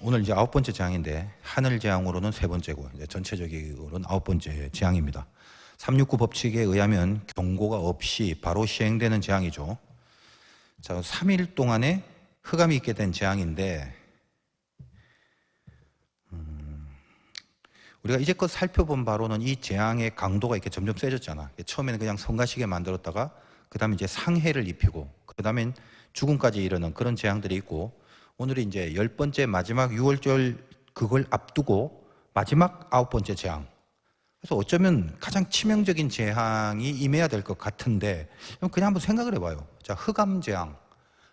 오늘 이제 9번째 재앙인데 하늘 재앙으로는 3번째고 이제 전체적으로는 9번째 재앙입니다. 369 법칙에 의하면 경고가 없이 바로 시행되는 재앙이죠. 자, 3일 동안에 흑암이 있게 된 재앙인데 우리가 이제껏 살펴본 바로는 이 재앙의 강도가 이렇게 점점 세졌잖아. 처음에는 그냥 성가시게 만들었다가 그 다음에 이제 상해를 입히고 그 다음엔 죽음까지 이르는 그런 재앙들이 있고 오늘이 이제 10번째 마지막 6월절 그걸 앞두고 마지막 9번째 재앙. 그래서 어쩌면 가장 치명적인 재앙이 임해야 될 것 같은데 그냥 한번 생각을 해봐요. 자, 흑암 재앙.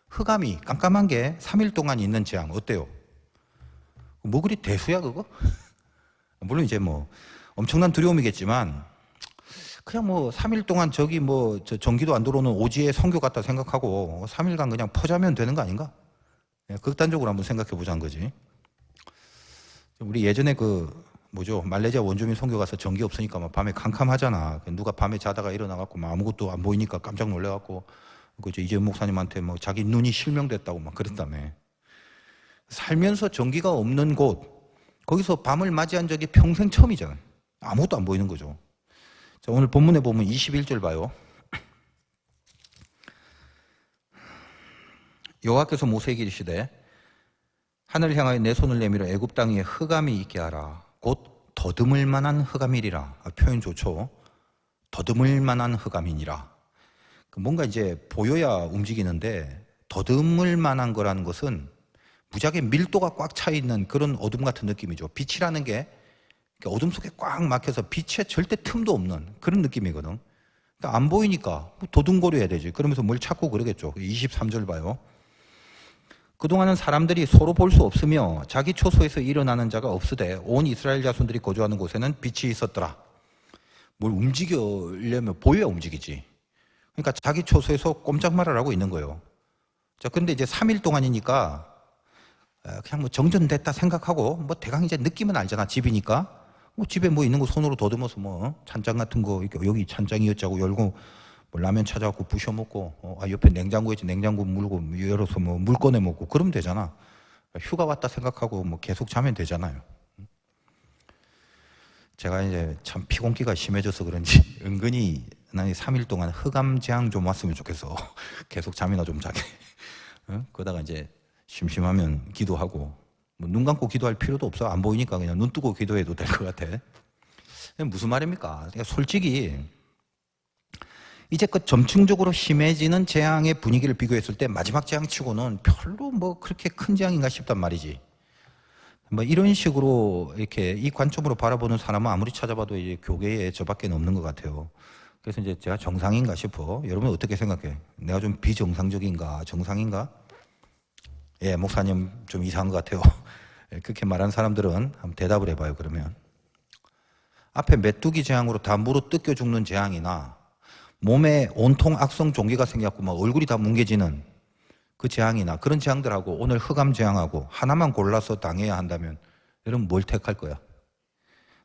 흑암이 깜깜한 게 3일 동안 있는 재앙 어때요? 뭐 그리 대수야 그거? 물론 이제 뭐 엄청난 두려움이겠지만 그냥 뭐 3일 동안 저기 뭐 전기도 안 들어오는 오지의 성교 같다 생각하고 3일간 그냥 퍼자면 되는 거 아닌가? 극단적으로 한번 생각해 보자는 거지. 우리 예전에 말레이시아 원주민 선교 가서 전기 없으니까 막 밤에 캄캄하잖아. 누가 밤에 자다가 일어나갖고 막 아무것도 안 보이니까 깜짝 놀래갖고 이재훈 목사님한테 뭐 자기 눈이 실명됐다고 막 그랬다며. 살면서 전기가 없는 곳 거기서 밤을 맞이한 적이 평생 처음이잖아요. 아무것도 안 보이는 거죠. 자, 오늘 본문에 보면 21절 봐요. 여호와께서 모세에게 이르시되 하늘을 향하여 내 손을 내밀어 애굽 땅에 흑암이 있게 하라. 곧 더듬을 만한 흑암이리라. 표현 좋죠. 더듬을 만한 흑암이니라. 뭔가 이제 보여야 움직이는데 더듬을 만한 거라는 것은 무지하게 밀도가 꽉 차 있는 그런 어둠 같은 느낌이죠. 빛이라는 게 어둠 속에 꽉 막혀서 빛에 절대 틈도 없는 그런 느낌이거든. 그러니까 안 보이니까 도둥거려야 되지. 그러면서 뭘 찾고 그러겠죠. 23절 봐요. 그동안은 사람들이 서로 볼 수 없으며 자기 초소에서 일어나는 자가 없으되 온 이스라엘 자손들이 거주하는 곳에는 빛이 있었더라. 뭘 움직이려면 보여야 움직이지. 그러니까 자기 초소에서 꼼짝 말아라고 있는 거예요. 자, 근데 이제 3일 동안이니까 그냥 뭐 정전됐다 생각하고 뭐 대강 이제 느낌은 알잖아. 집이니까. 뭐 집에 뭐 있는 거 손으로 더듬어서 뭐 찬장 같은 거 여기 찬장이었자고 열고 뭐 라면 찾아갖고 부셔 먹고 옆에 냉장고에 있지 냉장고 물고 열어서 뭐 물 꺼내 먹고 그러면 되잖아. 휴가 왔다 생각하고 뭐 계속 자면 되잖아요. 제가 이제 참 피곤기가 심해져서 그런지 은근히 난 3일 동안 흑암 재앙 좀 왔으면 좋겠어. 계속 잠이나 좀 자게. 그러다가 이제 심심하면 기도하고 뭐 눈 감고 기도할 필요도 없어. 안 보이니까 그냥 눈 뜨고 기도해도 될 것 같아. 무슨 말입니까? 솔직히 이제껏 점층적으로 심해지는 재앙의 분위기를 비교했을 때 마지막 재앙치고는 별로 뭐 그렇게 큰 재앙인가 싶단 말이지. 뭐 이런 식으로 이렇게 이 관점으로 바라보는 사람은 아무리 찾아봐도 이제 교계에 저밖에 없는 것 같아요. 그래서 이제 제가 정상인가 싶어. 여러분 어떻게 생각해? 내가 좀 비정상적인가? 정상인가? 예, 목사님 좀 이상한 것 같아요. 그렇게 말하는 사람들은 한번 대답을 해봐요. 그러면 앞에 메뚜기 재앙으로 다 물어 뜯겨 죽는 재앙이나 몸에 온통 악성 종기가 생겨갖고 막 얼굴이 다 뭉개지는 그 재앙이나 그런 재앙들하고 오늘 흑암 재앙하고 하나만 골라서 당해야 한다면 여러분 뭘 택할 거야?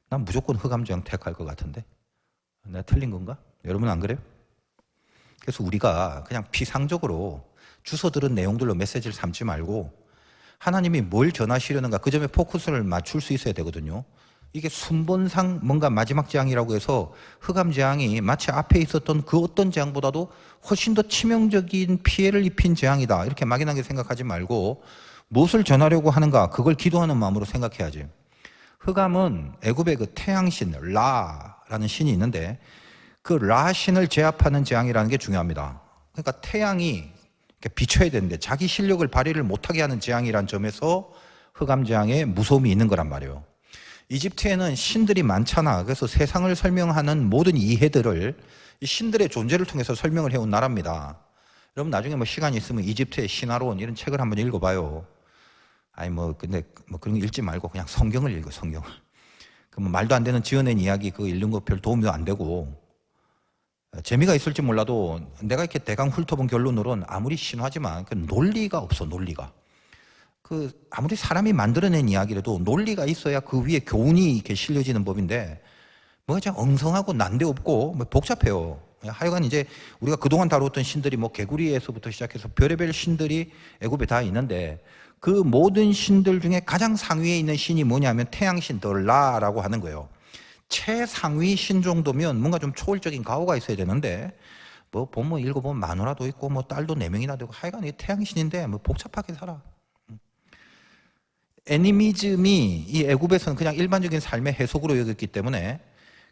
난 무조건 흑암 재앙 택할 것 같은데 내가 틀린 건가? 여러분 안 그래요? 그래서 우리가 그냥 피상적으로 주워 들은 내용들로 메시지를 삼지 말고 하나님이 뭘 전하시려는가 그 점에 포커스를 맞출 수 있어야 되거든요. 이게 순번상 뭔가 마지막 재앙이라고 해서 흑암 재앙이 마치 앞에 있었던 그 어떤 재앙보다도 훨씬 더 치명적인 피해를 입힌 재앙이다 이렇게 막연하게 생각하지 말고 무엇을 전하려고 하는가 그걸 기도하는 마음으로 생각해야지. 흑암은 애굽의 그 태양신 라라는 신이 있는데 그 라 신을 제압하는 재앙이라는 게 중요합니다. 그러니까 태양이 비춰야 되는데 자기 실력을 발휘를 못하게 하는 재앙이란 점에서 흑암 재앙의 무서움이 있는 거란 말이에요. 이집트에는 신들이 많잖아. 그래서 세상을 설명하는 모든 이해들을 이 신들의 존재를 통해서 설명을 해온 나라입니다. 여러분 나중에 뭐 시간이 있으면 이집트의 신화론 이런 책을 한번 읽어봐요. 근데 그런 거 읽지 말고 그냥 성경을 읽어, 성경을. 뭐 말도 안 되는 지어낸 이야기 그거 읽는 거 별 도움도 안 되고 재미가 있을지 몰라도 내가 이렇게 대강 훑어본 결론으로는 아무리 신화지만 그 논리가 없어, 논리가. 아무리 사람이 만들어낸 이야기라도 논리가 있어야 그 위에 교훈이 이렇게 실려지는 법인데 뭐가 참 엉성하고 난데없고 뭐 복잡해요. 하여간 이제 우리가 그동안 다루었던 신들이 뭐 개구리에서부터 시작해서 별의별 신들이 애굽에 다 있는데 그 모든 신들 중에 가장 상위에 있는 신이 뭐냐면 태양신 라라고 하는 거예요. 최상위 신 정도면 뭔가 좀 초월적인 가오가 있어야 되는데 뭐 보면 읽어보면 마누라도 있고 뭐 딸도 4명이나 되고 하여간 이게 태양신인데 뭐 복잡하게 살아. 애니미즘이 이 애굽에서는 그냥 일반적인 삶의 해석으로 여겼기 때문에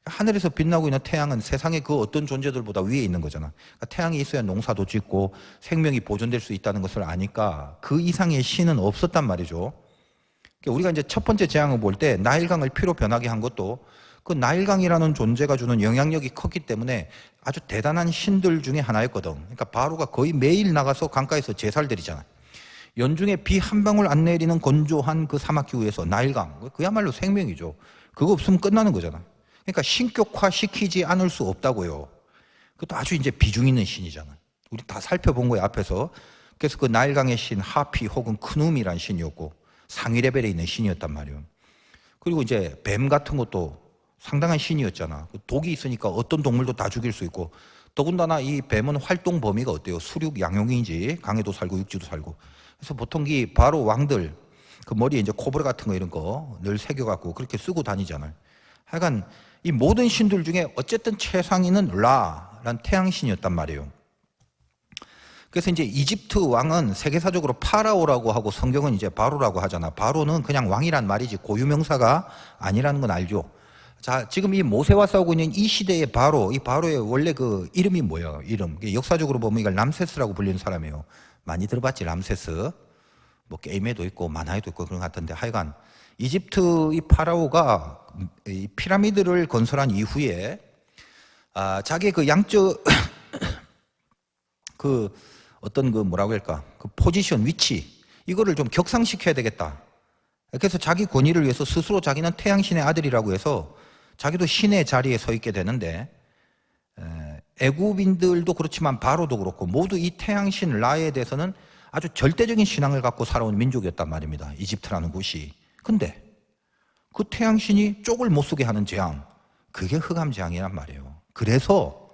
하늘에서 빛나고 있는 태양은 세상의 그 어떤 존재들보다 위에 있는 거잖아. 그러니까 태양이 있어야 농사도 짓고 생명이 보존될 수 있다는 것을 아니까 그 이상의 신은 없었단 말이죠. 그러니까 우리가 이제 첫 번째 재앙을 볼 때 나일강을 피로 변하게 한 것도 그 나일강이라는 존재가 주는 영향력이 컸기 때문에 아주 대단한 신들 중에 하나였거든. 그러니까 바로가 거의 매일 나가서 강가에서 제사를 드리잖아. 연중에 비 한 방울 안 내리는 건조한 그 사막 기후에서 나일강, 그야말로 생명이죠. 그거 없으면 끝나는 거잖아. 그러니까 신격화 시키지 않을 수 없다고요. 그것도 아주 이제 비중 있는 신이잖아. 우리 다 살펴본 거예요, 앞에서. 그래서 그 나일강의 신 하피 혹은 크눔이란 신이었고 상위 레벨에 있는 신이었단 말이에요. 그리고 이제 뱀 같은 것도 상당한 신이었잖아. 독이 있으니까 어떤 동물도 다 죽일 수 있고 더군다나 이 뱀은 활동 범위가 어때요? 수륙 양용인지 강에도 살고 육지도 살고. 그래서 보통 이 바로 왕들 그 머리에 이제 코브라 같은 거 이런 거 늘 새겨갖고 그렇게 쓰고 다니잖아요. 하여간 이 모든 신들 중에 어쨌든 최상위는 라란 태양신이었단 말이에요. 그래서 이제 이집트 왕은 세계사적으로 파라오라고 하고 성경은 이제 바로라고 하잖아. 바로는 그냥 왕이란 말이지 고유명사가 아니라는 건 알죠. 자, 지금 이 모세와 싸우고 있는 이 시대의 바로, 이 바로의 원래 그 이름이 뭐예요? 이름. 역사적으로 보면 이걸 람세스라고 불리는 사람이에요. 많이 들어봤지, 람세스. 뭐 게임에도 있고 만화에도 있고 그런 것 같은데 하여간 이집트 이 파라오가 이 피라미드를 건설한 이후에 자기 그 양적 그 어떤 그 뭐라고 할까 그 포지션 위치 이거를 좀 격상시켜야 되겠다. 그래서 자기 권위를 위해서 스스로 자기는 태양신의 아들이라고 해서 자기도 신의 자리에 서 있게 되는데 애굽인들도 그렇지만 바로도 그렇고 모두 이 태양신 라에 대해서는 아주 절대적인 신앙을 갖고 살아온 민족이었단 말입니다. 이집트라는 곳이. 근데 그 태양신이 쪽을 못 쓰게 하는 재앙, 그게 흑암재앙이란 말이에요. 그래서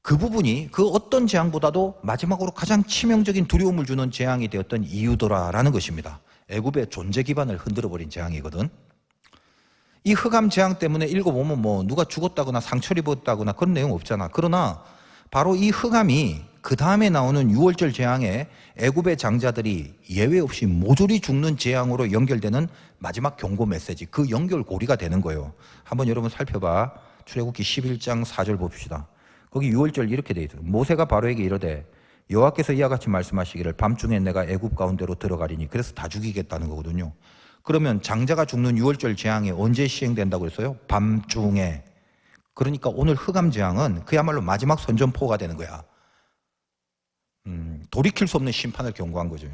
그 부분이 그 어떤 재앙보다도 마지막으로 가장 치명적인 두려움을 주는 재앙이 되었던 이유더라라는 것입니다. 애굽의 존재 기반을 흔들어버린 재앙이거든. 이 흑암재앙 때문에 읽어보면 뭐 누가 죽었다거나 상처를 입었다거나 그런 내용 없잖아. 그러나 바로 이 흑암이 그 다음에 나오는 6월절 재앙에 애굽의 장자들이 예외 없이 모조리 죽는 재앙으로 연결되는 마지막 경고 메시지, 그 연결고리가 되는 거예요. 한번 여러분 살펴봐. 출애굽기 11장 4절 봅시다. 거기 6월절 이렇게 돼 있어요. 모세가 바로에게 이르되 여호와께서 이와 같이 말씀하시기를 밤중에 내가 애굽 가운데로 들어가리니, 그래서 다 죽이겠다는 거거든요. 그러면 장자가 죽는 6월절 재앙이 언제 시행된다고 했어요? 밤중에. 그러니까 오늘 흑암 재앙은 그야말로 마지막 선전포가 되는 거야. 돌이킬 수 없는 심판을 경고한 거죠.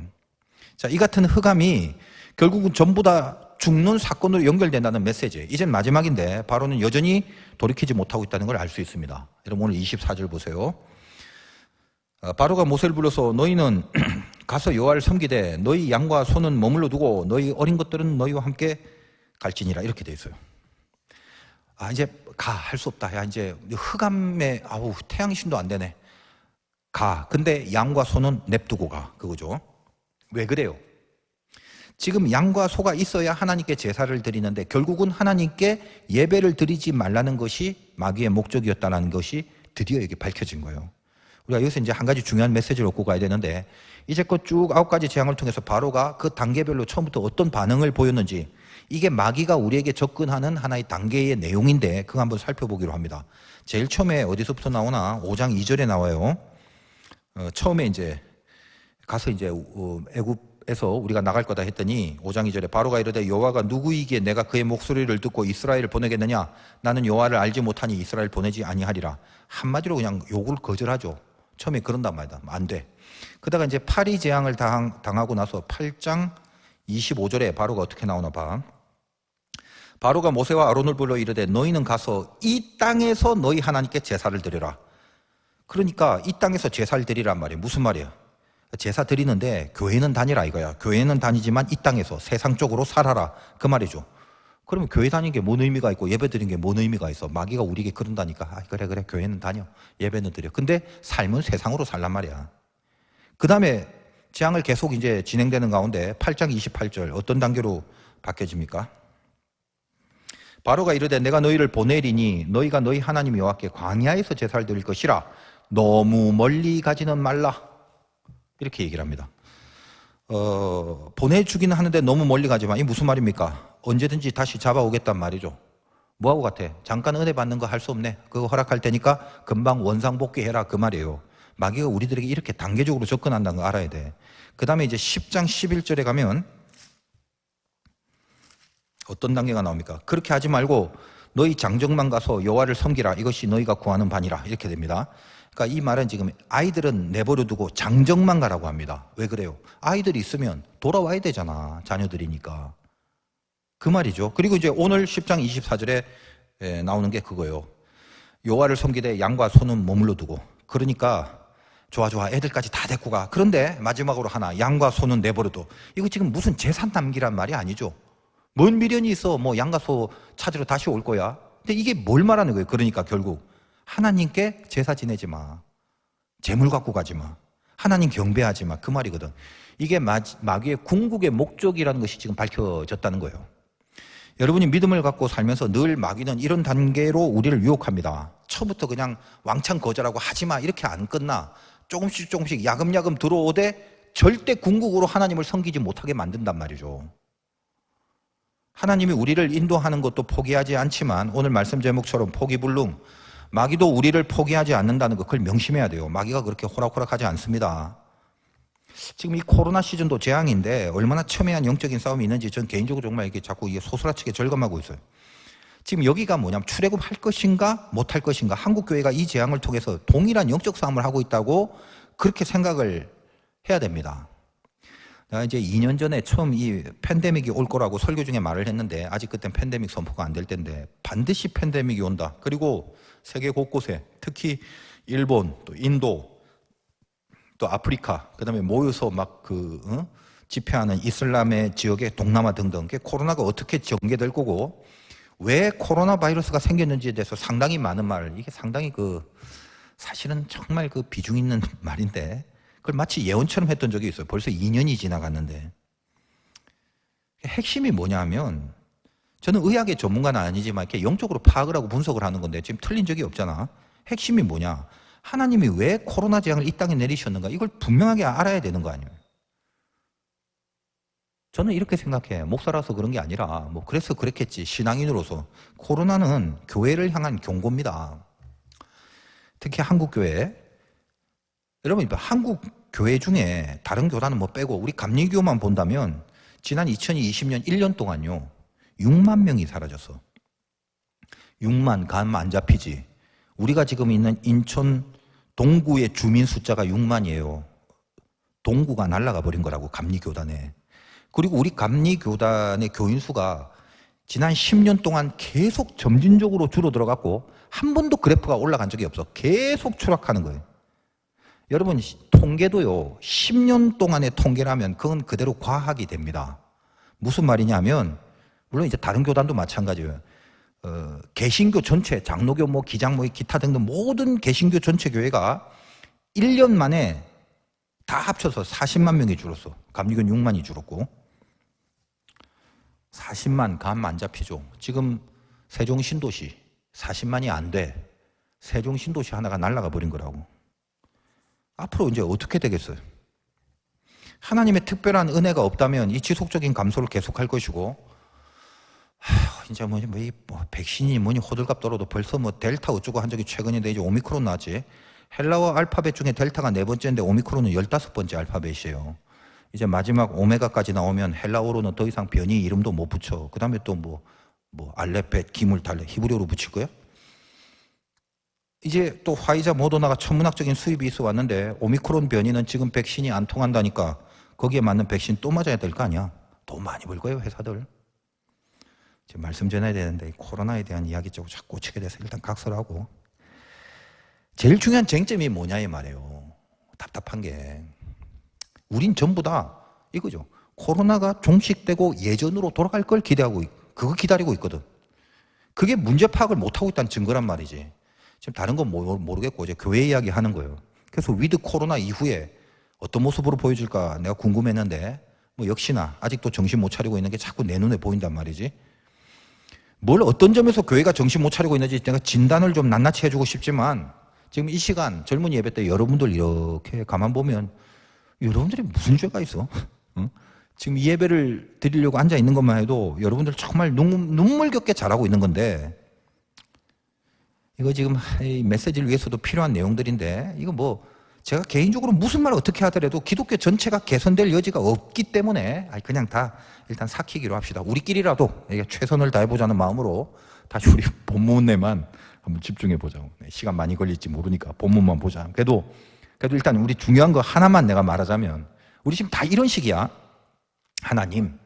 자, 이 같은 흑암이 결국은 전부 다 죽는 사건으로 연결된다는 메시지. 이젠 마지막인데 바로는 여전히 돌이키지 못하고 있다는 걸 알 수 있습니다. 여러분 오늘 24절 보세요. 바로가 모세를 불러서 너희는 가서 여호와를 섬기되 너희 양과 소는 머물러 두고 너희 어린 것들은 너희와 함께 갈지니라, 이렇게 돼 있어요. 이제 가, 할 수 없다. 야, 이제 흑암에 태양신도 안 되네. 가. 근데 양과 소는 냅두고 가. 그거죠. 왜 그래요? 지금 양과 소가 있어야 하나님께 제사를 드리는데 결국은 하나님께 예배를 드리지 말라는 것이 마귀의 목적이었다는 것이 드디어 이게 밝혀진 거예요. 우리가 여기서 이제 한 가지 중요한 메시지를 얻고 가야 되는데, 이제껏 쭉 9가지 재앙을 통해서 바로가 그 단계별로 처음부터 어떤 반응을 보였는지, 이게 마귀가 우리에게 접근하는 하나의 단계의 내용인데 그거 한번 살펴보기로 합니다. 제일 처음에 어디서부터 나오나? 5장 2절에 나와요. 처음에 이제 가서 이제 애굽에서 우리가 나갈 거다 했더니 5장 2절에 바로가 이르되 여호와가 누구이기에 내가 그의 목소리를 듣고 이스라엘을 보내겠느냐? 나는 여호와를 알지 못하니 이스라엘 보내지 아니하리라. 한마디로 그냥 욕을 거절하죠. 처음에 그런단 말이다. 안 돼. 그러다가 이제 파리 재앙을 당하고 나서 8장 25절에 바로가 어떻게 나오나 봐. 바로가 모세와 아론을 불러 이르되 너희는 가서 이 땅에서 너희 하나님께 제사를 드려라. 그러니까 이 땅에서 제사를 드리란 말이에요. 무슨 말이야? 제사 드리는데 교회는 다니라 이거야. 교회는 다니지만 이 땅에서 세상적으로 살아라, 그 말이죠. 그러면 교회 다니는 게 뭔 의미가 있고 예배 드리는 게 뭔 의미가 있어? 마귀가 우리에게 그런다니까. 아, 그래 교회는 다녀. 예배는 드려. 근데 삶은 세상으로 살란 말이야. 그 다음에 재앙을 계속 이제 진행되는 가운데 8장 28절 어떤 단계로 바뀌어집니까? 바로가 이르되 내가 너희를 보내리니 너희가 너희 하나님 여호와께 광야에서 제사를 드릴 것이라 너무 멀리 가지는 말라. 이렇게 얘기를 합니다. 보내주기는 하는데 너무 멀리 가지 마. 이게 무슨 말입니까? 언제든지 다시 잡아오겠단 말이죠. 뭐하고 같아? 잠깐 은혜 받는 거 할 수 없네. 그거 허락할 테니까 금방 원상복귀해라. 그 말이에요. 마귀가 우리들에게 이렇게 단계적으로 접근한다는 거 알아야 돼. 그 다음에 이제 10장 11절에 가면 어떤 단계가 나옵니까? 그렇게 하지 말고 너희 장정만 가서 여호와를 섬기라. 이것이 너희가 구하는 바니라. 이렇게 됩니다. 그러니까 이 말은 지금 아이들은 내버려 두고 장정만 가라고 합니다. 왜 그래요? 아이들이 있으면 돌아와야 되잖아. 자녀들이니까. 그 말이죠. 그리고 이제 오늘 10장 24절에 나오는 게 그거예요. 여호와를 섬기되 양과 소는 머물러 두고. 그러니까 좋아 애들까지 다 데리고 가. 그런데 마지막으로 하나 양과 소는 내버려둬. 이거 지금 무슨 재산 남기란 말이 아니죠. 뭔 미련이 있어. 뭐 양과 소 찾으러 다시 올 거야. 근데 이게 뭘 말하는 거예요? 그러니까 결국 하나님께 제사 지내지 마. 재물 갖고 가지 마. 하나님 경배하지 마. 그 말이거든. 이게 마귀의 궁극의 목적이라는 것이 지금 밝혀졌다는 거예요. 여러분이 믿음을 갖고 살면서 늘 마귀는 이런 단계로 우리를 유혹합니다. 처음부터 그냥 왕창 거절하고 하지 마 이렇게 안 끝나. 조금씩 야금야금 들어오되 절대 궁극으로 하나님을 섬기지 못하게 만든단 말이죠. 하나님이 우리를 인도하는 것도 포기하지 않지만 오늘 말씀 제목처럼 포기불능, 마귀도 우리를 포기하지 않는다는 거 그걸 명심해야 돼요. 마귀가 그렇게 호락호락하지 않습니다. 지금 이 코로나 시즌도 재앙인데 얼마나 첨예한 영적인 싸움이 있는지 전 개인적으로 정말 이게 자꾸 이게 소스라치게 절감하고 있어요. 지금 여기가 뭐냐면 출애굽할 것인가 못할 것인가. 한국교회가 이 재앙을 통해서 동일한 영적 싸움을 하고 있다고 그렇게 생각을 해야 됩니다. 내가 이제 2년 전에 처음 이 팬데믹이 올 거라고 설교 중에 말을 했는데 아직 그땐 팬데믹 선포가 안 될 텐데 반드시 팬데믹이 온다. 그리고 세계 곳곳에 특히 일본, 또 인도, 또 아프리카, 그 다음에 모여서 막 집회하는 이슬람의 지역의 동남아 등등. 코로나가 어떻게 전개될 거고 왜 코로나 바이러스가 생겼는지에 대해서 상당히 많은 말, 이게 상당히 사실은 정말 비중 있는 말인데 그걸 마치 예언처럼 했던 적이 있어요. 벌써 2년이 지나갔는데. 핵심이 뭐냐면 저는 의학의 전문가는 아니지만 이렇게 영적으로 파악을 하고 분석을 하는 건데 지금 틀린 적이 없잖아. 핵심이 뭐냐? 하나님이 왜 코로나 재앙을 이 땅에 내리셨는가? 이걸 분명하게 알아야 되는 거 아니에요. 저는 이렇게 생각해. 목사라서 그런 게 아니라 그래서 그랬겠지. 신앙인으로서. 코로나는 교회를 향한 경고입니다. 특히 한국교회. 여러분, 한국 교회 중에 다른 교단은 빼고 우리 감리교만 본다면 지난 2020년 1년 동안요 6만 명이 사라졌어. 6만 감 안 잡히지. 우리가 지금 있는 인천 동구의 주민 숫자가 6만이에요. 동구가 날아가 버린 거라고 감리교단에. 그리고 우리 감리교단의 교인 수가 지난 10년 동안 계속 점진적으로 줄어들어갔고 한 번도 그래프가 올라간 적이 없어. 계속 추락하는 거예요. 여러분 통계도요 10년 동안의 통계라면 그건 그대로 과학이 됩니다. 무슨 말이냐면 물론 이제 다른 교단도 마찬가지예요. 개신교 전체 장로교 기장 기타 등등 모든 개신교 전체 교회가 1년 만에 다 합쳐서 40만 명이 줄었어. 감리교는 6만이 줄었고 40만 감 안 잡히죠. 지금 세종 신도시 40만이 안 돼. 세종 신도시 하나가 날아가 버린 거라고. 앞으로 이제 어떻게 되겠어요? 하나님의 특별한 은혜가 없다면 이 지속적인 감소를 계속할 것이고, 이제 백신이 호들갑 떨어도 벌써 델타 어쩌고 한 적이 최근인데 이제 오미크론 나왔지. 헬라어 알파벳 중에 델타가 4번째인데 오미크론은 15번째 알파벳이에요. 이제 마지막 오메가까지 나오면 헬라어로는 더 이상 변이 이름도 못 붙여. 그 다음에 또 알레벳, 기물, 달레, 히브리어로 붙일 거야? 이제 또 화이자, 모더나가 천문학적인 수입이 있어 왔는데 오미크론 변이는 지금 백신이 안 통한다니까 거기에 맞는 백신 또 맞아야 될 거 아니야. 돈 많이 벌 거예요 회사들. 지금 말씀 전해야 되는데 코로나에 대한 이야기 쪽으로 자꾸 꽂히게 돼서 일단 각설하고. 제일 중요한 쟁점이 뭐냐 이 말이에요. 답답한 게 우린 전부 다 이거죠. 코로나가 종식되고 예전으로 돌아갈 걸 기대하고 그거 기다리고 있거든. 그게 문제 파악을 못하고 있다는 증거란 말이지. 지금 다른 건 모르겠고 이제 교회 이야기 하는 거예요. 그래서 위드 코로나 이후에 어떤 모습으로 보여줄까 내가 궁금했는데 뭐 역시나 아직도 정신 못 차리고 있는 게 자꾸 내 눈에 보인단 말이지. 뭘 어떤 점에서 교회가 정신 못 차리고 있는지 내가 진단을 좀 낱낱이 해주고 싶지만 지금 이 시간 젊은 예배 때 여러분들 이렇게 가만 보면 여러분들이 무슨 죄가 있어? 응? 지금 이 예배를 드리려고 앉아 있는 것만 해도 여러분들 정말 눈물겹게 잘하고 있는 건데 이거 지금 이 메시지를 위해서도 필요한 내용들인데 이거 뭐 제가 개인적으로 무슨 말을 어떻게 하더라도 기독교 전체가 개선될 여지가 없기 때문에 그냥 다 일단 삭히기로 합시다. 우리끼리라도 최선을 다해보자는 마음으로 다시 우리 본문에만 한번 집중해보자고. 시간 많이 걸릴지 모르니까 본문만 보자. 그래도 일단 우리 중요한 거 하나만 내가 말하자면 우리 지금 다 이런 식이야. 하나님,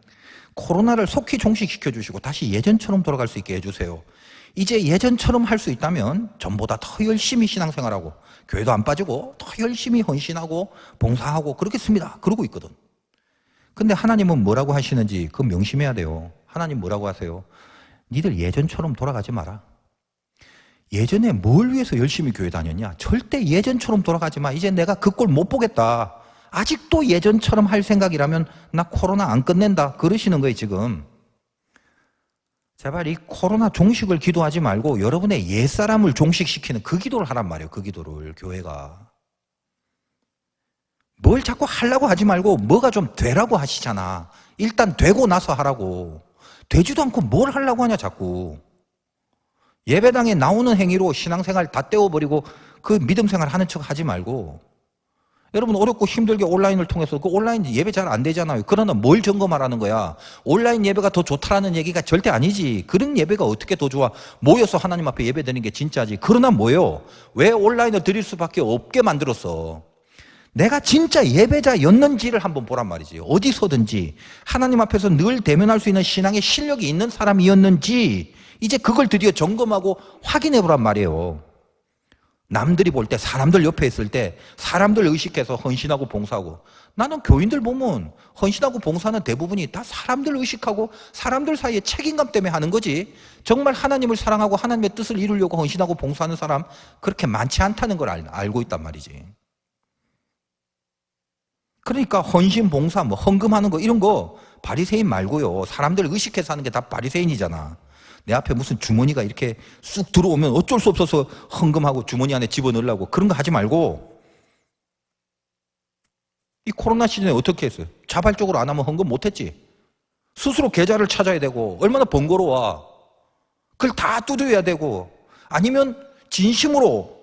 코로나를 속히 종식시켜 주시고 다시 예전처럼 돌아갈 수 있게 해주세요. 이제 예전처럼 할 수 있다면 전보다 더 열심히 신앙생활하고 교회도 안 빠지고 더 열심히 헌신하고 봉사하고 그렇겠습니다. 그러고 있거든. 근데 하나님은 뭐라고 하시는지 그거 명심해야 돼요. 하나님 뭐라고 하세요? 니들 예전처럼 돌아가지 마라. 예전에 뭘 위해서 열심히 교회 다녔냐? 절대 예전처럼 돌아가지 마. 이제 내가 그 꼴 못 보겠다. 아직도 예전처럼 할 생각이라면 나 코로나 안 끝낸다. 그러시는 거예요 지금. 제발 이 코로나 종식을 기도하지 말고 여러분의 옛사람을 종식시키는 그 기도를 하란 말이에요. 그 기도를 교회가. 뭘 자꾸 하려고 하지 말고 뭐가 좀 되라고 하시잖아. 일단 되고 나서 하라고. 되지도 않고 뭘 하려고 하냐 자꾸. 예배당에 나오는 행위로 신앙생활 다 떼어버리고 그 믿음생활 하는 척 하지 말고 여러분 어렵고 힘들게 온라인을 통해서 그 온라인 예배 잘 안 되잖아요. 그러나 뭘 점검하라는 거야? 온라인 예배가 더 좋다라는 얘기가 절대 아니지. 그런 예배가 어떻게 더 좋아? 모여서 하나님 앞에 예배 드리는 게 진짜지. 그러나 뭐예요? 왜 온라인을 드릴 수밖에 없게 만들었어? 내가 진짜 예배자였는지를 한번 보란 말이지. 어디서든지 하나님 앞에서 늘 대면할 수 있는 신앙의 실력이 있는 사람이었는지 이제 그걸 드디어 점검하고 확인해 보란 말이에요. 남들이 볼 때 사람들 옆에 있을 때 사람들 의식해서 헌신하고 봉사하고 나는 교인들 보면 헌신하고 봉사는 대부분이 다 사람들 의식하고 사람들 사이에 책임감 때문에 하는 거지 정말 하나님을 사랑하고 하나님의 뜻을 이루려고 헌신하고 봉사하는 사람 그렇게 많지 않다는 걸 알고 있단 말이지. 그러니까 헌신 봉사 뭐 헌금하는 거 이런 거 바리새인 말고요. 사람들 의식해서 하는 게 다 바리새인이잖아. 내 앞에 무슨 주머니가 이렇게 쑥 들어오면 어쩔 수 없어서 헌금하고 주머니 안에 집어넣으려고 그런 거 하지 말고 이 코로나 시즌에 어떻게 했어요? 자발적으로 안 하면 헌금 못했지. 스스로 계좌를 찾아야 되고 얼마나 번거로워. 그걸 다 두드려야 되고 아니면 진심으로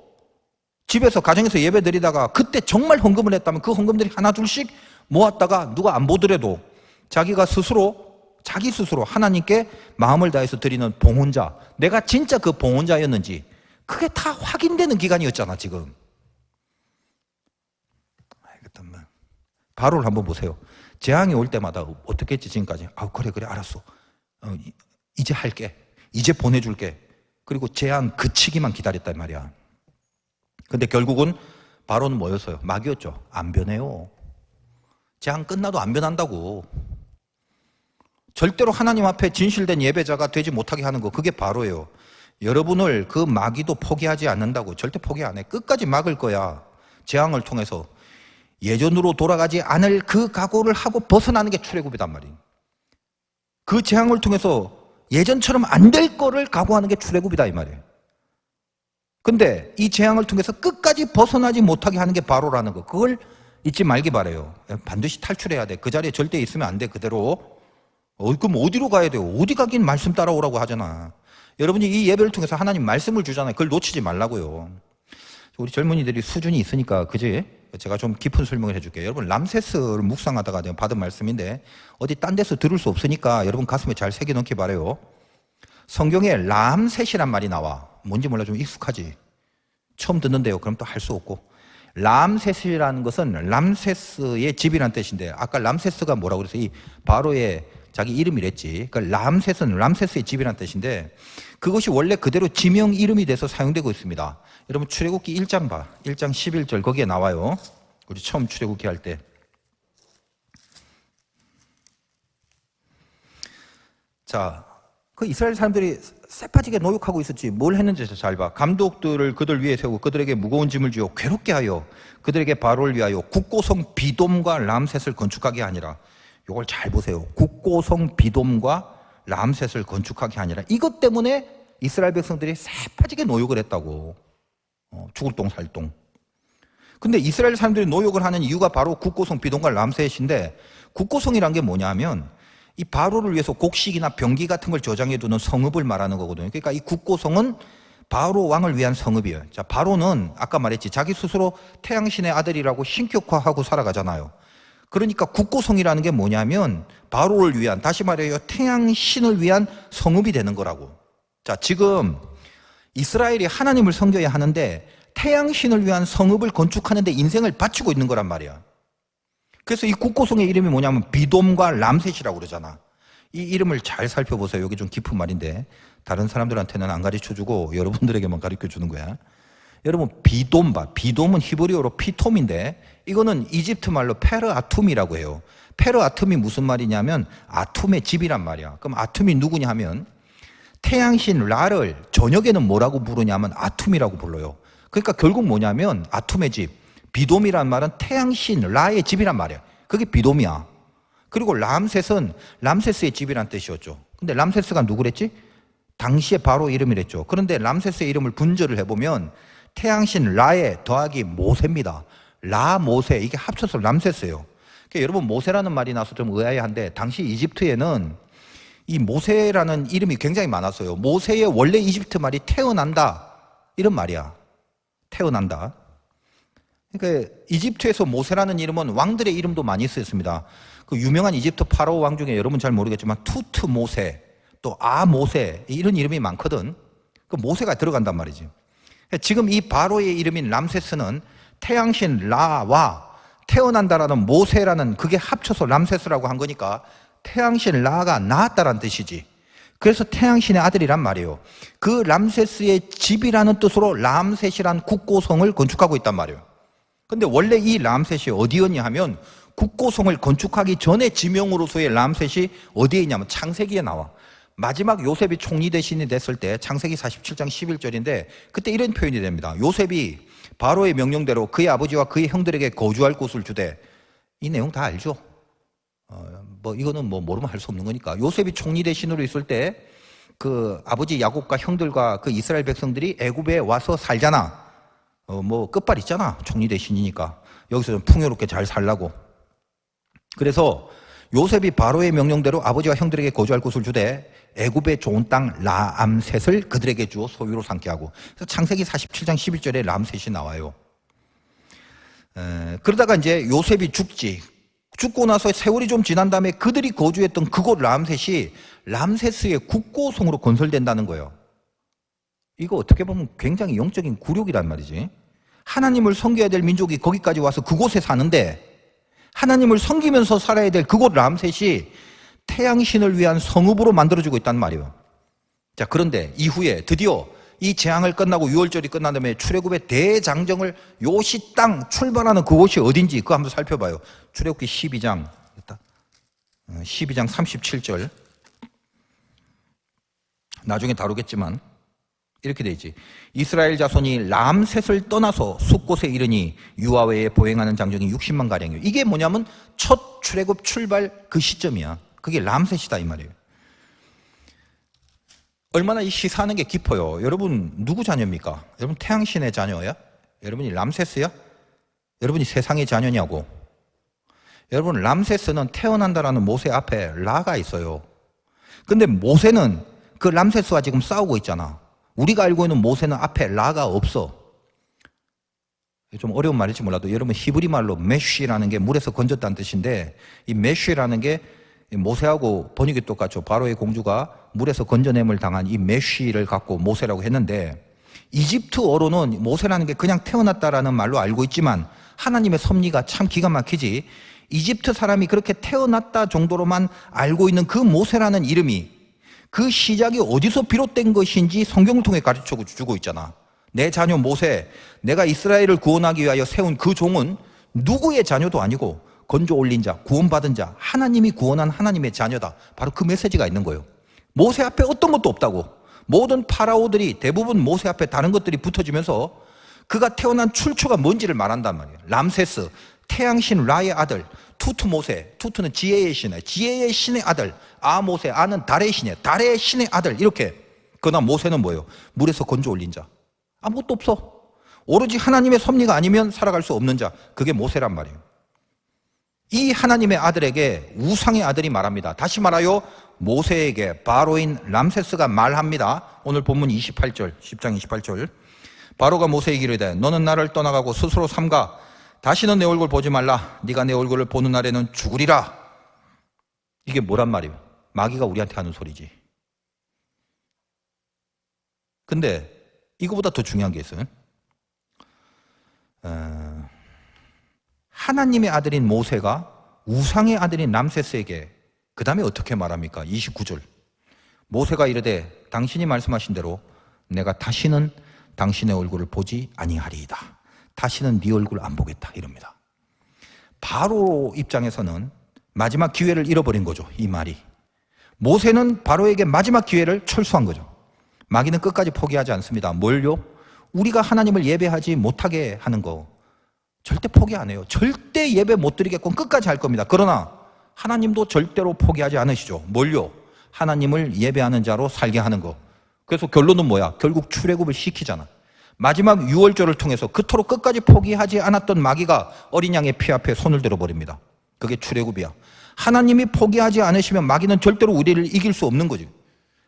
집에서 가정에서 예배 드리다가 그때 정말 헌금을 했다면 그 헌금들이 하나 둘씩 모았다가 누가 안 보더라도 자기가 자기 스스로 하나님께 마음을 다해서 드리는 봉헌자 내가 진짜 그 봉헌자였는지 그게 다 확인되는 기간이었잖아 지금. 알겠다면 바로를 한번 보세요. 재앙이 올 때마다 어떻게 했지 지금까지? 그래 알았어. 이제 할게. 이제 보내줄게. 그리고 재앙 그치기만 기다렸단 말이야. 근데 결국은 바로는 뭐였어요? 막이었죠. 안 변해요. 재앙 끝나도 안 변한다고. 절대로 하나님 앞에 진실된 예배자가 되지 못하게 하는 거 그게 바로예요. 여러분을 그 마귀도 포기하지 않는다고. 절대 포기 안 해. 끝까지 막을 거야. 재앙을 통해서 예전으로 돌아가지 않을 그 각오를 하고 벗어나는 게 출애굽이단 말이에요. 그 재앙을 통해서 예전처럼 안 될 거를 각오하는 게 출애굽이다 이 말이에요. 근데 이 재앙을 통해서 끝까지 벗어나지 못하게 하는 게 바로라는 거 그걸 잊지 말기 바래요. 반드시 탈출해야 돼. 그 자리에 절대 있으면 안 돼. 그대로. 그럼 어디로 가야 돼요? 어디 가긴 말씀 따라오라고 하잖아. 여러분이 이 예배를 통해서 하나님 말씀을 주잖아요. 그걸 놓치지 말라고요. 우리 젊은이들이 수준이 있으니까 그지? 제가 좀 깊은 설명을 해줄게요. 여러분 람세스를 묵상하다가 내가 받은 말씀인데 어디 딴 데서 들을 수 없으니까 여러분 가슴에 잘 새겨넣기 바래요. 성경에 람셋이란 말이 나와. 뭔지 몰라 좀 익숙하지? 처음 듣는데요. 그럼 또 할 수 없고. 람셋이라는 것은 람세스의 집이라는 뜻인데 아까 람세스가 뭐라고 그랬어요? 이 바로의 자기 이름이랬지. 그러니까 람셋은 람세스의 집이라는 뜻인데 그것이 원래 그대로 지명 이름이 돼서 사용되고 있습니다. 여러분 출애굽기 1장 봐. 1장 11절 거기에 나와요. 우리 처음 출애굽기 할 때. 자, 그 이스라엘 사람들이 쎄빠지게 노역하고 있었지. 뭘 했는지 잘 봐. 감독들을 그들 위에 세우고 그들에게 무거운 짐을 지어 괴롭게 하여 그들에게 바로를 위하여 국고성 비돔과 람셋을 건축하게 하니라. 이걸 잘 보세요. 국고성 비돔과 람셋을 건축하게 하니라. 이것 때문에 이스라엘 백성들이 쎄빠지게 노역을 했다고. 죽을 똥 살 똥. 근데 이스라엘 사람들이 노역을 하는 이유가 바로 국고성 비돔과 람셋인데, 국고성이란 게 뭐냐면 이 바로를 위해서 곡식이나 병기 같은 걸 저장해 두는 성읍을 말하는 거거든요. 그러니까 이 국고성은 바로 왕을 위한 성읍이에요. 자, 바로는 아까 말했지, 자기 스스로 태양신의 아들이라고 신격화하고 살아가잖아요. 그러니까 국고성이라는 게 뭐냐면 바로를 위한, 다시 말해요, 태양신을 위한 성읍이 되는 거라고. 자, 지금 이스라엘이 하나님을 섬겨야 하는데 태양신을 위한 성읍을 건축하는데 인생을 바치고 있는 거란 말이야. 그래서 이 국고성의 이름이 뭐냐면 비돔과 람셋이라고 그러잖아. 이 이름을 잘 살펴보세요. 여기 좀 깊은 말인데 다른 사람들한테는 안 가르쳐주고 여러분들에게만 가르쳐주는 거야. 여러분, 비돔 봐. 비돔은 히브리어로 피톰인데 이거는 이집트 말로 페르아툼이라고 해요. 페르아툼이 무슨 말이냐면 아툼의 집이란 말이야. 그럼 아툼이 누구냐 하면 태양신 라를 저녁에는 뭐라고 부르냐면 아툼이라고 불러요. 그러니까 결국 뭐냐면 아툼의 집, 비돔이란 말은 태양신 라의 집이란 말이야. 그게 비돔이야. 그리고 람셋은 람세스의 집이란 뜻이었죠. 근데 람세스가 누구랬지? 당시에 바로 이름이랬죠. 그런데 람세스의 이름을 분절을 해보면 태양신 라에 더하기 모세입니다. 라 모세, 이게 합쳐서 람세스예요. 그러니까 여러분, 모세라는 말이 나서 좀 의아해한데 당시 이집트에는 이 모세라는 이름이 굉장히 많았어요. 모세의 원래 이집트 말이 태어난다, 이런 말이야. 태어난다. 그러니까 이집트에서 모세라는 이름은 왕들의 이름도 많이 쓰였습니다. 그 유명한 이집트 파라오 왕 중에 여러분 잘 모르겠지만 투트 모세, 또 아 모세, 이런 이름이 많거든. 그 모세가 들어간단 말이지. 지금 이 바로의 이름인 람세스는 태양신 라와 태어난다라는 모세라는 그게 합쳐서 람세스라고 한 거니까 태양신 라가 낳았다라는 뜻이지. 그래서 태양신의 아들이란 말이에요. 그 람세스의 집이라는 뜻으로 람셋이란 국고성을 건축하고 있단 말이에요. 근데 원래 이 람셋이 어디였냐 하면 국고성을 건축하기 전에 지명으로서의 람셋이 어디에 있냐면 창세기에 나와. 마지막 요셉이 총리 대신이 됐을 때 창세기 47장 11절인데 그때 이런 표현이 됩니다. 요셉이 바로의 명령대로 그의 아버지와 그의 형들에게 거주할 곳을 주되, 이 내용 다 알죠? 이거는 모르면 할 수 없는 거니까. 요셉이 총리 대신으로 있을 때 그 아버지 야곱과 형들과 그 이스라엘 백성들이 애굽에 와서 살잖아. 끝발 있잖아. 총리 대신이니까. 여기서 좀 풍요롭게 잘 살라고. 그래서 요셉이 바로의 명령대로 아버지와 형들에게 거주할 곳을 주되 애굽의 좋은 땅 라암셋을 그들에게 주어 소유로 삼게 하고. 그래서 창세기 47장 11절에 람셋이 나와요. 그러다가 이제 요셉이 죽고 나서 세월이 좀 지난 다음에 그들이 거주했던 그곳 람셋이 람세스의 국고성으로 건설된다는 거예요. 이거 어떻게 보면 굉장히 영적인 굴욕이란 말이지. 하나님을 섬겨야 될 민족이 거기까지 와서 그곳에 사는데 하나님을 섬기면서 살아야 될 그곳 람셋이 태양신을 위한 성읍으로 만들어지고 있단 말이에요. 자, 그런데 이후에 드디어 이 재앙을 끝나고 6월절이 끝난 다음에 출애굽의 대장정을 요시 땅 출발하는 그곳이 어딘지 그거 한번 살펴봐요. 출애굽기 12장 37절. 나중에 다루겠지만 이렇게 돼 있지. 이스라엘 자손이 람셋을 떠나서 숫곳에 이르니 유아외에 보행하는 장정이 60만 가량이에요. 이게 뭐냐면 첫 출애굽 출발 그 시점이야. 그게 람셋이다 이 말이에요. 얼마나 이 시사하는 게 깊어요. 여러분 누구 자녀입니까? 여러분 태양신의 자녀야? 여러분이 람세스야? 여러분이 세상의 자녀냐고? 여러분 람세스는 태어난다라는 모세 앞에 라가 있어요. 근데 모세는 그 람세스와 지금 싸우고 있잖아. 우리가 알고 있는 모세는 앞에 라가 없어. 좀 어려운 말일지 몰라도 여러분 히브리 말로 메쉬라는 게 물에서 건졌다는 뜻인데 이 메쉬라는 게 모세하고 번역이 똑같죠. 바로의 공주가 물에서 건져냄을 당한 이 메쉬를 갖고 모세라고 했는데 이집트어로는 모세라는 게 그냥 태어났다라는 말로 알고 있지만 하나님의 섭리가 참 기가 막히지. 이집트 사람이 그렇게 태어났다 정도로만 알고 있는 그 모세라는 이름이 그 시작이 어디서 비롯된 것인지 성경을 통해 가르쳐 주고 있잖아. 내 자녀 모세, 내가 이스라엘을 구원하기 위하여 세운 그 종은 누구의 자녀도 아니고 건져 올린 자, 구원받은 자, 하나님이 구원한 하나님의 자녀다. 바로 그 메시지가 있는 거예요. 모세 앞에 어떤 것도 없다고. 모든 파라오들이 대부분 모세 앞에 다른 것들이 붙어지면서 그가 태어난 출처가 뭔지를 말한단 말이에요. 람세스, 태양신 라의 아들, 투트 모세, 투트는 지혜의 신의, 지혜의 신의 아들, 모세, 아는 달의 신의, 달의 신의 아들, 이렇게. 그러나 모세는 뭐예요? 물에서 건져 올린 자. 아무것도 없어. 오로지 하나님의 섭리가 아니면 살아갈 수 없는 자. 그게 모세란 말이에요. 이 하나님의 아들에게 우상의 아들이 말합니다. 다시 말하여 모세에게 바로인 람세스가 말합니다. 오늘 본문 28절, 10장 28절. 바로가 모세에게 이르되 너는 나를 떠나가고 스스로 삼가 다시는 내 얼굴 보지 말라. 네가 내 얼굴을 보는 날에는 죽으리라. 이게 뭐란 말이에요? 마귀가 우리한테 하는 소리지. 근데 이거보다 더 중요한 게 있어요. 하나님의 아들인 모세가 우상의 아들인 람세스에게 그 다음에 어떻게 말합니까? 29절. 모세가 이르되 당신이 말씀하신 대로 내가 다시는 당신의 얼굴을 보지 아니하리이다. 다시는 네 얼굴 안 보겠다. 이럽니다. 바로 입장에서는 마지막 기회를 잃어버린 거죠. 이 말이. 모세는 바로에게 마지막 기회를 철수한 거죠. 마귀는 끝까지 포기하지 않습니다. 뭘요? 우리가 하나님을 예배하지 못하게 하는 거 절대 포기 안 해요. 절대 예배 못 드리겠고 끝까지 할 겁니다. 그러나 하나님도 절대로 포기하지 않으시죠. 뭘요? 하나님을 예배하는 자로 살게 하는 거. 그래서 결론은 뭐야? 결국 출애굽을 시키잖아. 마지막 유월절을 통해서 그토록 끝까지 포기하지 않았던 마귀가 어린 양의 피 앞에 손을 들어버립니다. 그게 출애굽이야. 하나님이 포기하지 않으시면 마귀는 절대로 우리를 이길 수 없는 거지.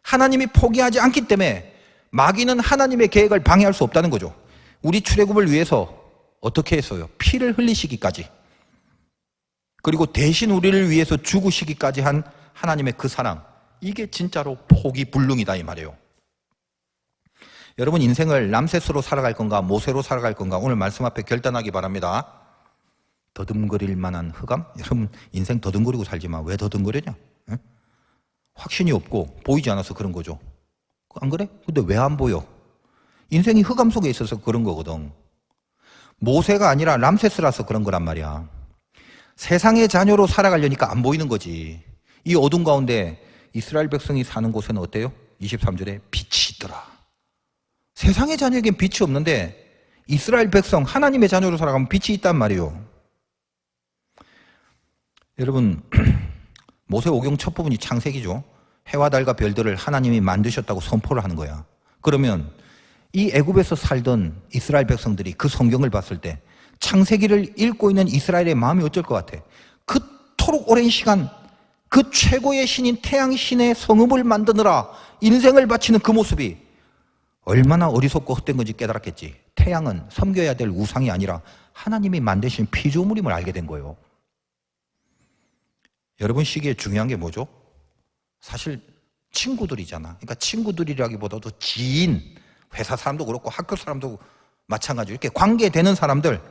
하나님이 포기하지 않기 때문에 마귀는 하나님의 계획을 방해할 수 없다는 거죠. 우리 출애굽을 위해서 어떻게 했어요? 피를 흘리시기까지. 그리고 대신 우리를 위해서 죽으시기까지 한 하나님의 그 사랑. 이게 진짜로 포기불능이다 이 말이에요. 여러분 인생을 람세스로 살아갈 건가 모세로 살아갈 건가 오늘 말씀 앞에 결단하기 바랍니다. 더듬거릴 만한 흑암? 여러분 인생 더듬거리고 살지 마. 왜 더듬거리냐? 응? 확신이 없고 보이지 않아서 그런 거죠. 안 그래? 근데 왜 안 보여? 인생이 흑암 속에 있어서 그런 거거든. 모세가 아니라 람세스라서 그런 거란 말이야. 세상의 자녀로 살아가려니까 안 보이는 거지. 이 어둠 가운데 이스라엘 백성이 사는 곳에는 어때요? 23절에 빛이 있더라. 세상의 자녀에겐 빛이 없는데 이스라엘 백성 하나님의 자녀로 살아가면 빛이 있단 말이에요. 여러분 모세 오경 첫 부분이 창세기죠. 해와 달과 별들을 하나님이 만드셨다고 선포를 하는 거야. 그러면 이 애굽에서 살던 이스라엘 백성들이 그 성경을 봤을 때 창세기를 읽고 있는 이스라엘의 마음이 어쩔 것 같아? 그토록 오랜 시간 그 최고의 신인 태양신의 성읍을 만드느라 인생을 바치는 그 모습이 얼마나 어리석고 헛된 건지 깨달았겠지. 태양은 섬겨야 될 우상이 아니라 하나님이 만드신 피조물임을 알게 된 거예요. 여러분 시기에 중요한 게 뭐죠? 사실 친구들이잖아. 그러니까 친구들이라기보다도 지인, 회사 사람도 그렇고 학교 사람도 마찬가지로 이렇게 관계되는 사람들.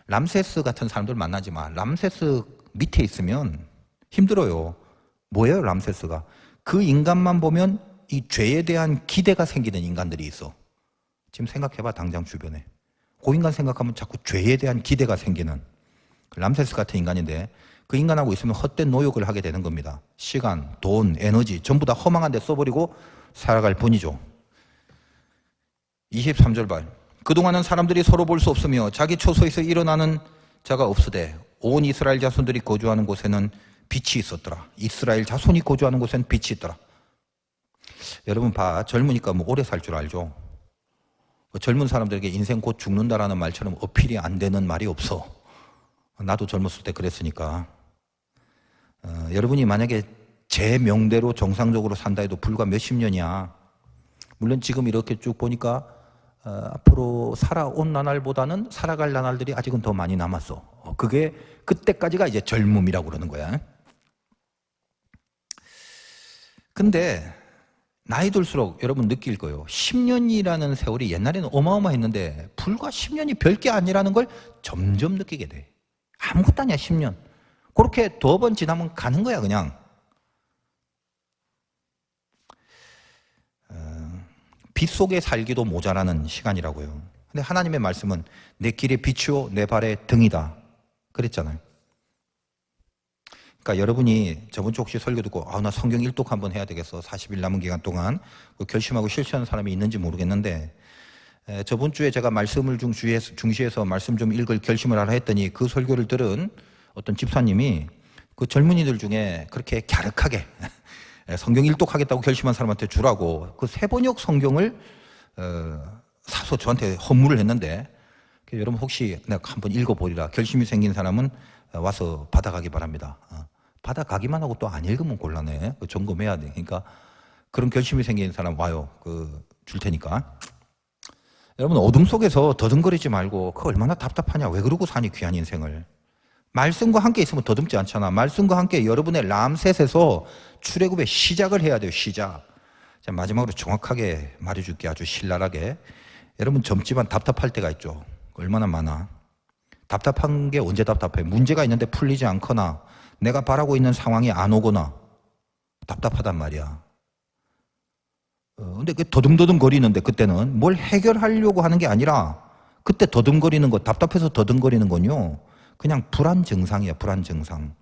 람세스 같은 사람들 만나지 마. 람세스 밑에 있으면 힘들어요. 뭐예요 람세스가? 그 인간만 보면 이 죄에 대한 기대가 생기는 인간들이 있어. 지금 생각해봐 당장 주변에. 그 인간 생각하면 자꾸 죄에 대한 기대가 생기는 람세스 같은 인간인데 그 인간하고 있으면 헛된 노역을 하게 되는 겁니다. 시간, 돈, 에너지 전부 다 허망한 데 써버리고 살아갈 뿐이죠. 23절 발. 그동안은 사람들이 서로 볼 수 없으며 자기 처소에서 일어나는 자가 없으되 온 이스라엘 자손들이 거주하는 곳에는 빛이 있었더라. 이스라엘 자손이 거주하는 곳에는 빛이 있더라. 여러분 봐. 젊으니까 뭐 오래 살 줄 알죠. 젊은 사람들에게 인생 곧 죽는다라는 말처럼 어필이 안 되는 말이 없어. 나도 젊었을 때 그랬으니까. 여러분이 만약에 제 명대로 정상적으로 산다 해도 불과 몇십 년이야. 물론 지금 이렇게 쭉 보니까 앞으로 살아온 나날보다는 살아갈 나날들이 아직은 더 많이 남았어. 그게 그때까지가 이제 젊음이라고 그러는 거야. 근데 나이 들수록 여러분 느낄 거예요. 10년이라는 세월이 옛날에는 어마어마했는데 불과 10년이 별게 아니라는 걸 점점 느끼게 돼. 아무것도 아니야 10년. 그렇게 두어 번 지나면 가는 거야 그냥. 빛 속에 살기도 모자라는 시간이라고요. 근데 하나님의 말씀은 내 길의 빛이요 내 발의 등이다 그랬잖아요. 그러니까 여러분이 저번 주 혹시 설교 듣고 나 성경 일독 한번 해야 되겠어. 40일 남은 기간 동안 결심하고 실천하는 사람이 있는지 모르겠는데 저번 주에 제가 말씀을 중시해서 말씀 좀 읽을 결심을 하라 했더니 그 설교를 들은 어떤 집사님이 그 젊은이들 중에 그렇게 갸륵하게 성경 일독하겠다고 결심한 사람한테 주라고 그 세번역 성경을 사서 저한테 헌물을 했는데 여러분 혹시 내가 한번 읽어보리라 결심이 생긴 사람은 와서 받아가기 바랍니다. 받아가기만 하고 또 안 읽으면 곤란해. 점검해야 돼. 그러니까 그런 결심이 생긴 사람 와요. 줄 테니까. 여러분 어둠 속에서 더듬거리지 말고 그거 얼마나 답답하냐. 왜 그러고 사니 귀한 인생을. 말씀과 함께 있으면 더듬지 않잖아. 말씀과 함께 여러분의 람셋에서 출애굽의 시작을 해야 돼요. 시작. 자, 마지막으로 정확하게 말해줄게. 아주 신랄하게. 여러분 젊지만 답답할 때가 있죠. 얼마나 많아. 답답한 게 언제 답답해? 문제가 있는데 풀리지 않거나 내가 바라고 있는 상황이 안 오거나 답답하단 말이야. 근데 그 더듬더듬 거리는데 그때는 뭘 해결하려고 하는 게 아니라 그때 더듬거리는 거, 답답해서 더듬거리는 건요. 그냥 불안 증상이야, 불안 증상.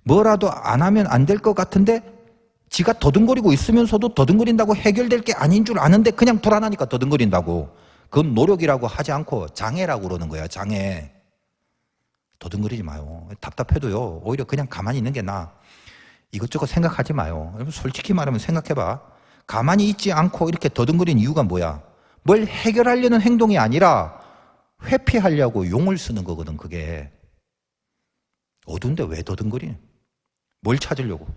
뭐라도 안 하면 안 될 것 같은데 지가 더듬거리고 있으면서도 더듬거린다고 해결될 게 아닌 줄 아는데 그냥 불안하니까 더듬거린다고. 그건 노력이라고 하지 않고 장애라고 그러는 거야, 장애. 더듬거리지 마요. 답답해도요, 오히려 그냥 가만히 있는 게 나아. 이것저것 생각하지 마요. 여러분 솔직히 말하면 생각해봐. 가만히 있지 않고 이렇게 더듬거리는 이유가 뭐야? 뭘 해결하려는 행동이 아니라 회피하려고 용을 쓰는 거거든, 그게. 어두운데 왜 더듬거리? 뭘 찾으려고?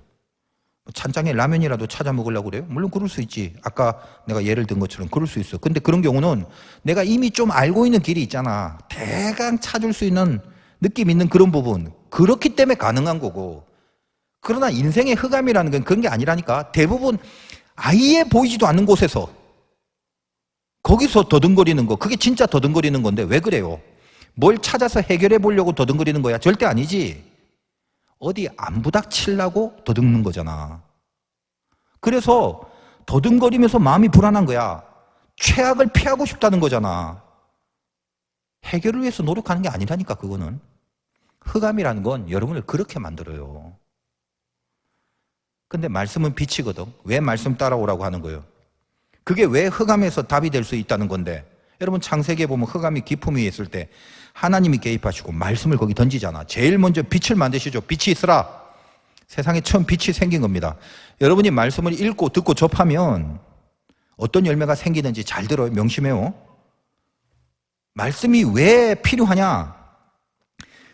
찬장에 라면이라도 찾아 먹으려고 그래요? 물론 그럴 수 있지. 아까 내가 예를 든 것처럼 그럴 수 있어. 근데 그런 경우는 내가 이미 좀 알고 있는 길이 있잖아. 대강 찾을 수 있는 느낌 있는 그런 부분. 그렇기 때문에 가능한 거고. 그러나 인생의 흑암이라는 건 그런 게 아니라니까. 대부분 아예 보이지도 않는 곳에서 거기서 더듬거리는 거. 그게 진짜 더듬거리는 건데 왜 그래요? 뭘 찾아서 해결해 보려고 더듬거리는 거야? 절대 아니지. 어디 안 부닥치려고 더듬는 거잖아. 그래서 더듬거리면서 마음이 불안한 거야. 최악을 피하고 싶다는 거잖아. 해결을 위해서 노력하는 게 아니라니까, 그거는. 흑암이라는 건 여러분을 그렇게 만들어요. 근데 말씀은 빛이거든. 왜 말씀 따라오라고 하는 거예요? 그게 왜 흑암에서 답이 될 수 있다는 건데, 여러분 창세기에 보면 흑암이 깊음 위에 있을 때 하나님이 개입하시고 말씀을 거기 던지잖아. 제일 먼저 빛을 만드시죠. 빛이 있으라. 세상에 처음 빛이 생긴 겁니다. 여러분이 말씀을 읽고 듣고 접하면 어떤 열매가 생기는지 잘 들어요. 명심해요. 말씀이 왜 필요하냐?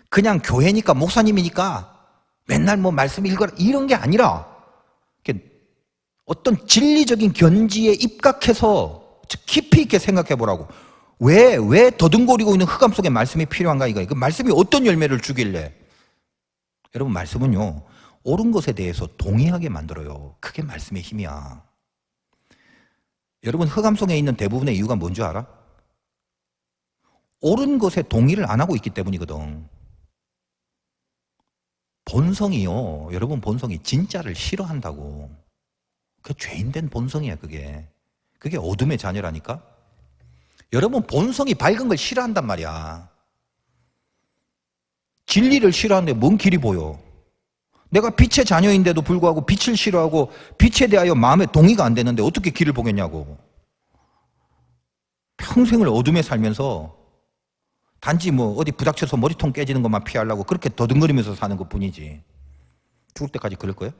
그냥 교회니까 목사님이니까 맨날 뭐 말씀 읽어라 이런 게 아니라 어떤 진리적인 견지에 입각해서 깊이 있게 생각해 보라고. 왜 더듬거리고 있는 흑암 속에 말씀이 필요한가 이거. 그 말씀이 어떤 열매를 주길래. 여러분 말씀은요, 옳은 것에 대해서 동의하게 만들어요. 그게 말씀의 힘이야. 여러분 흑암 속에 있는 대부분의 이유가 뭔지 알아? 옳은 것에 동의를 안 하고 있기 때문이거든. 본성이요, 여러분 본성이 진짜를 싫어한다고. 그 죄인된 본성이야 그게. 그게 어둠의 자녀라니까. 여러분 본성이 밝은 걸 싫어한단 말이야. 진리를 싫어하는데 뭔 길이 보여? 내가 빛의 자녀인데도 불구하고 빛을 싫어하고 빛에 대하여 마음에 동의가 안 되는데 어떻게 길을 보겠냐고. 평생을 어둠에 살면서 단지 뭐 어디 부닥쳐서 머리통 깨지는 것만 피하려고 그렇게 더듬거리면서 사는 것 뿐이지. 죽을 때까지 그럴 거예요?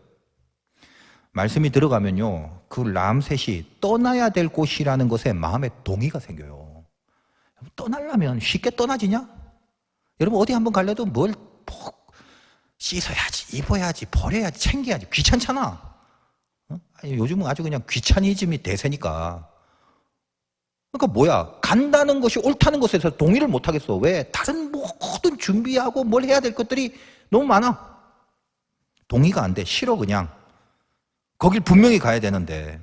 말씀이 들어가면요, 그 람셋이 떠나야 될 곳이라는 것에 마음에 동의가 생겨요. 떠나려면 쉽게 떠나지냐? 여러분 어디 한번 갈래도 뭘 씻어야지, 입어야지, 버려야지, 챙겨야지. 귀찮잖아. 요즘은 아주 그냥 귀차니즘이 대세니까. 그러니까 뭐야, 간다는 것이 옳다는 것에서 동의를 못 하겠어. 왜? 다른 모든 준비하고 뭘 해야 될 것들이 너무 많아. 동의가 안 돼. 싫어 그냥. 거길 분명히 가야 되는데.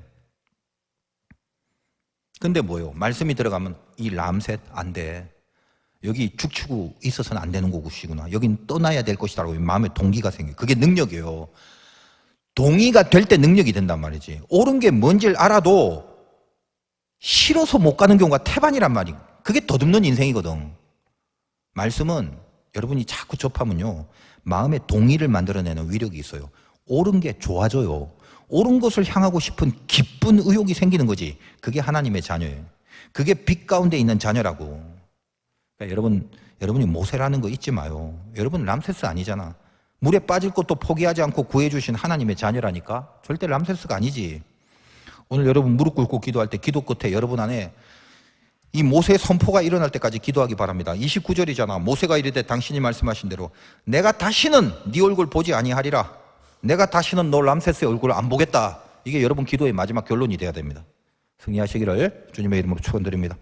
근데 뭐요? 말씀이 들어가면 이 람셋 안 돼. 여기 죽치고 있어서는 안 되는 곳이구나. 여긴 떠나야 될 것이다라고 마음에 동기가 생겨요. 그게 능력이에요. 동의가 될 때 능력이 된단 말이지. 옳은 게 뭔지를 알아도 싫어서 못 가는 경우가 태반이란 말이에요. 그게 더듬는 인생이거든. 말씀은 여러분이 자꾸 접하면요, 마음의 동의를 만들어내는 위력이 있어요. 옳은 게 좋아져요. 옳은 것을 향하고 싶은 기쁜 의욕이 생기는 거지. 그게 하나님의 자녀예요. 그게 빛 가운데 있는 자녀라고. 그러니까 여러분이 모세라는 거 잊지 마요. 여러분 람세스 아니잖아. 물에 빠질 것도 포기하지 않고 구해주신 하나님의 자녀라니까. 절대 람세스가 아니지. 오늘 여러분 무릎 꿇고 기도할 때 기도 끝에 여러분 안에 이 모세의 선포가 일어날 때까지 기도하기 바랍니다. 29절이잖아. 모세가 이르되 당신이 말씀하신 대로 내가 다시는 네 얼굴 보지 아니하리라. 내가 다시는 너 람세스의 얼굴을 안 보겠다. 이게 여러분 기도의 마지막 결론이 돼야 됩니다. 승리하시기를 주님의 이름으로 축원드립니다.